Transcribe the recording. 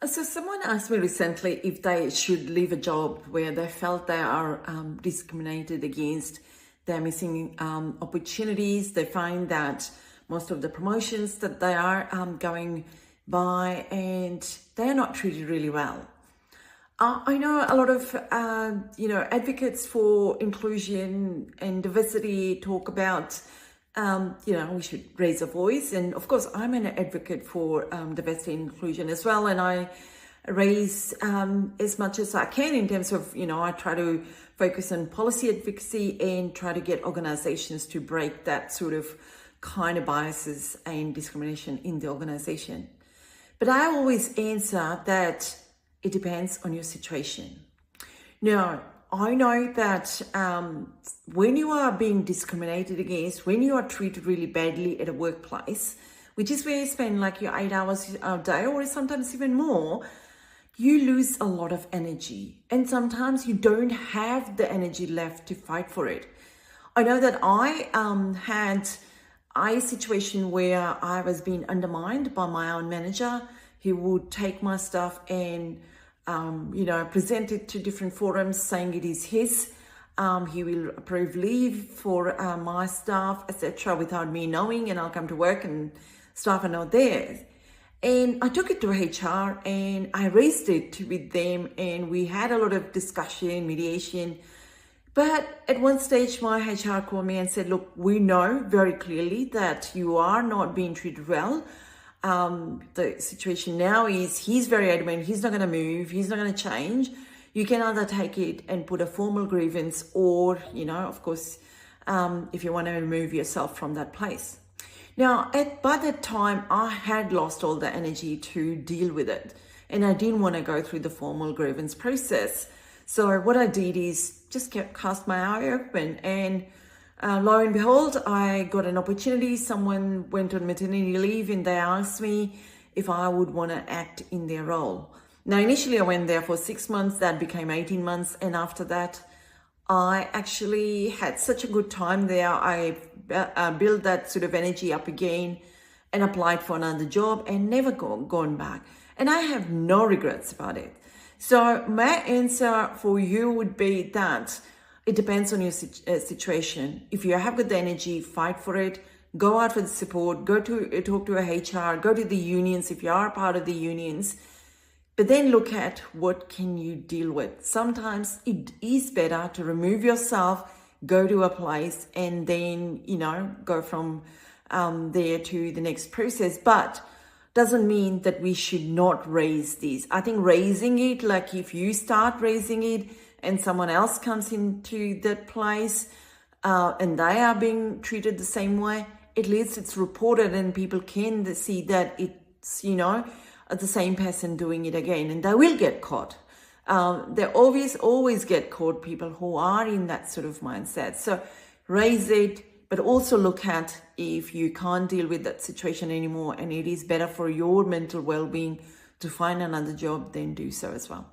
So someone asked me recently if they should leave a job where they felt they are discriminated against. They're missing opportunities. They find that most of the promotions that they are going by, and they're not treated really well. I know a lot of advocates for inclusion and diversity talk about we should raise a voice. And of course, I'm an advocate for diversity and inclusion as well. And I raise as much as I can in terms of, I try to focus on policy advocacy and try to get organizations to break that sort of kind of biases and discrimination in the organization. But I always answer that it depends on your situation. Now, I know that when you are being discriminated against, when you are treated really badly at a workplace, which is where you spend like your 8 hours a day or sometimes even more, you lose a lot of energy. And sometimes you don't have the energy left to fight for it. I know that I had a situation where I was being undermined by my own manager. He would take my stuff and present it to different forums saying it is his. He will approve leave for my staff, etc., without me knowing, and I'll come to work and staff are not there. And I took it to HR and I raised it with them, and we had a lot of discussion, mediation. But at one stage, my HR called me and said, look, we know very clearly that you are not being treated well. The situation now is he's very adamant, he's not going to move, he's not going to change. You can either take it and put a formal grievance or, of course, if you want to remove yourself from that place. Now, by that time, I had lost all the energy to deal with it, and I didn't want to go through the formal grievance process. So what I did is just cast my eye open, and lo and behold, I got an opportunity. Someone went on maternity leave and they asked me if I would want to act in their role. Now, initially I went there for 6 months, that became 18 months. And after that, I actually had such a good time there. I built that sort of energy up again and applied for another job and never gone back. And I have no regrets about it. So my answer for you would be that it depends on your situation. If you have good energy, fight for it. Go out for the support. Go to talk to a HR. Go to the unions if you are part of the unions. But then look at what can you deal with. Sometimes it is better to remove yourself, go to a place, and then go from there to the next process. But doesn't mean that we should not raise these. I think raising it, like if you start raising it, and someone else comes into that place and they are being treated the same way, at least it's reported and people can see that it's, the same person doing it again, and they will get caught. They always get caught, people who are in that sort of mindset. So raise it, but also look at if you can't deal with that situation anymore and it is better for your mental well-being to find another job, then do so as well.